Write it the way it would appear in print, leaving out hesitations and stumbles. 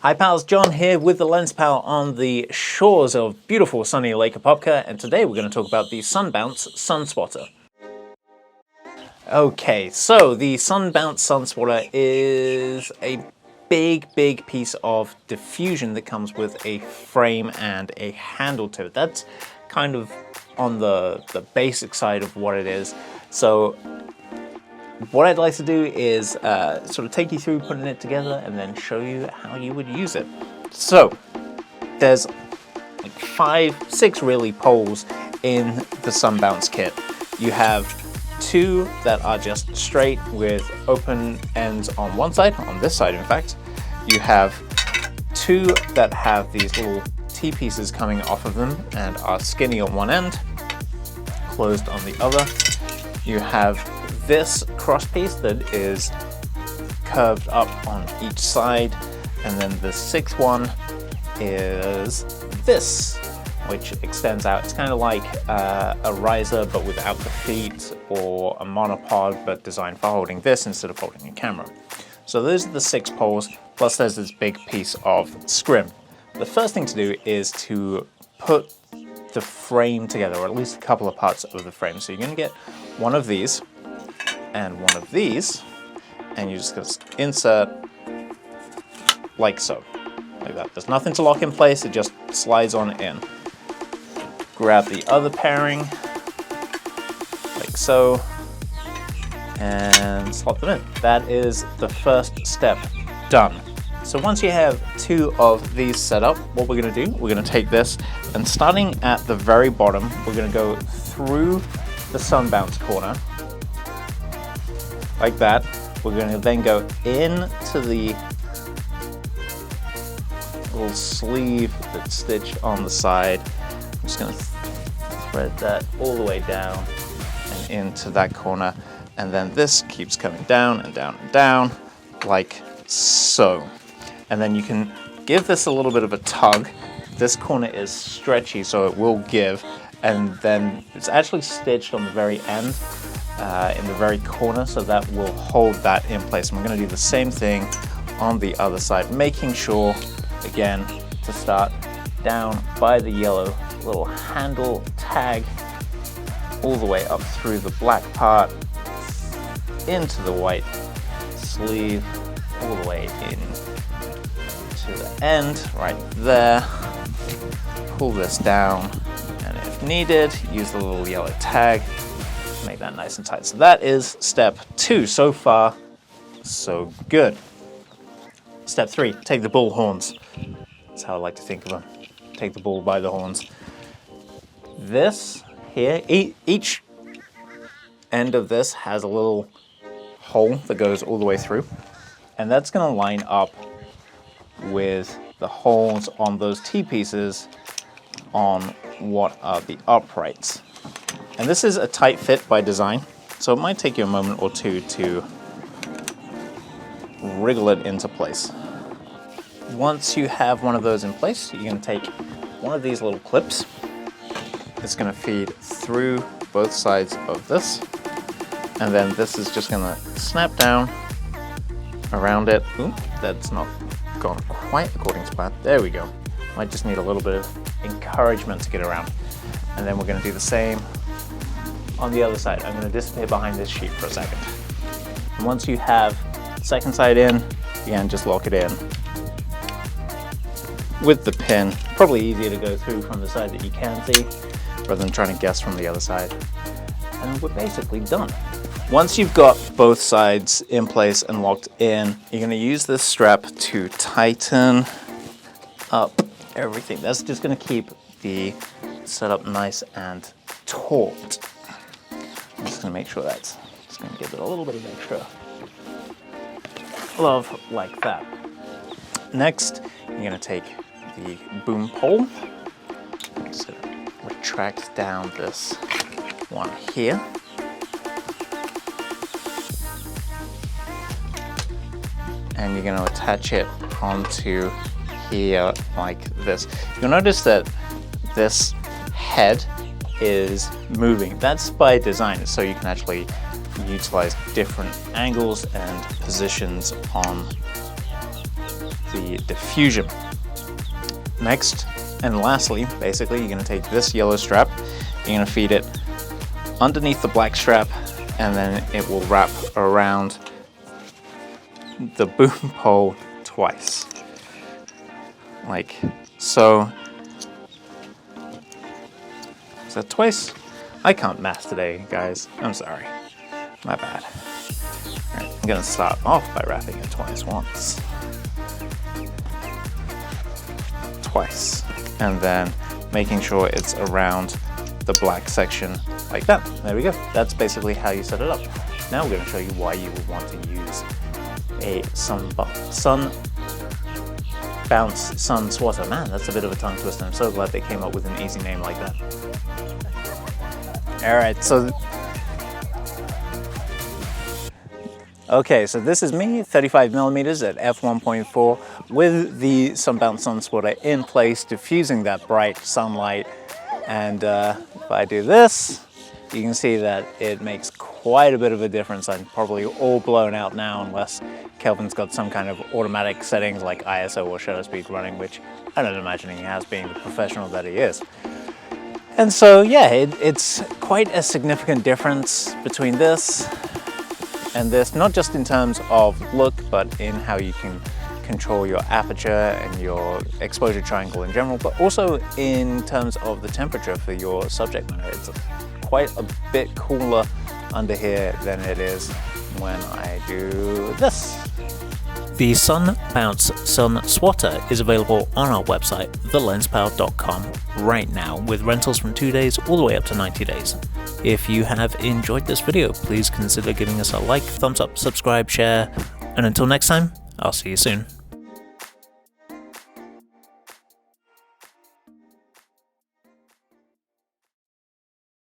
Hi pals, John here with the Lens Pal on the shores of beautiful sunny Lake Apopka, and today we're going to talk about the Sunbounce Sun Swatter. Okay, so the Sunbounce Sun Swatter is a big piece of diffusion that comes with a frame and a handle to it. That's kind of on the basic side of what it is. So what I'd like to do is sort of take you through putting it together and then show you how you would use it. So there's like 5, 6 really poles in the Sunbounce kit. You have 2 that are just straight with open ends on one side, on this side in fact. You have 2 that have these little T-pieces coming off of them and are skinny on one end, closed on the other. You have this cross piece that is curved up on each side, and then the 6th one is this, which extends out. It's kind of like a riser but without the feet, or a monopod but designed for holding this instead of holding a camera. So those are the 6 poles, plus there's this big piece of scrim. The first thing to do is to put the frame together, or at least a couple of parts of the frame. So you're going to get one of these and one of these, and you're just going to insert like so, like that. There's nothing to lock in place, it just slides on in. Grab the other pairing, like so, and slot them in. That is the first step done. So once you have 2 of these set up, what we're going to do, we're going to take this, and starting at the very bottom, we're going to go through the Sunbounce corner, like that. We're going to then go into the little sleeve that's stitched on the side. I'm just going to thread that all the way down and into that corner, and then this keeps coming down and down and down, like so. And then you can give this a little bit of a tug. This corner is stretchy, so it will give, and then it's actually stitched on the very end, in the very corner, so that will hold that in place. And we're going to do the same thing on the other side, making sure, again, to start down by the yellow little handle tag, all the way up through the black part, into the white sleeve, all the way in to the end, right there. Pull this down, and if needed, use the little yellow tag to make that nice and tight. So that is step 2. So far, so good. Step 3, take the bull horns. That's how I like to think of them. Take the bull by the horns. This here, each end of this has a little hole that goes all the way through, and that's going to line up with the holes on those T-pieces on what are the uprights. And this is a tight fit by design, so it might take you a moment or 2 to wriggle it into place. Once you have one of those in place, you're going to take one of these little clips. It's going to feed through both sides of this, and then this is just going to snap down around it. Ooh, that's not gone quite according to plan. There we go. Might just need a little bit of encouragement to get around. And then we're going to do the same on the other side. I'm going to disappear behind this sheet for a second. And once you have the second side in, again, just lock it in with the pin. Probably easier to go through from the side that you can see rather than trying to guess from the other side. And we're basically done. Once you've got both sides in place and locked in, you're going to use this strap to tighten up everything. That's just going to keep the setup nice and taut. I'm just going to make sure that's just going to give it a little bit of extra love like that. Next, you're going to take the boom pole. I'm just going to retract down this one here. And you're going to attach it onto here like this. You'll notice that this head is moving. That's by design, so you can actually utilize different angles and positions on the diffusion. Next and lastly, basically, you're going to take this yellow strap, you're going to feed it underneath the black strap, and then it will wrap around the boom pole twice, like so. Is that twice? I can't math today, guys. I'm sorry. My bad. Right, I'm gonna start off by wrapping it twice. Once. Twice. And then making sure it's around the black section like that. There we go. That's basically how you set it up. Now we're gonna show you why you would want to use a Sunbounce Sun Swatter. Man, that's a bit of a tongue twister. I'm so glad they came up with an easy name like that. Alright, so this is me, 35mm at f1.4 with the Sunbounce Sun Swatter in place, diffusing that bright sunlight. And if I do this, you can see that it makes quite a bit of a difference. I'm probably all blown out now unless Kelvin's got some kind of automatic settings like ISO or shutter speed running, which I don't imagine he has, being the professional that he is. And so yeah, it's quite a significant difference between this and this, not just in terms of look, but in how you can control your aperture and your exposure triangle in general, but also in terms of the temperature for your subject matter. It's quite a bit cooler under here than it is when I do this. The Sunbounce Sun Swatter is available on our website, thelenspower.com, right now, with rentals from 2 days all the way up to 90 days. If you have enjoyed this video, please consider giving us a like, thumbs up, subscribe, share, and until next time, I'll see you soon.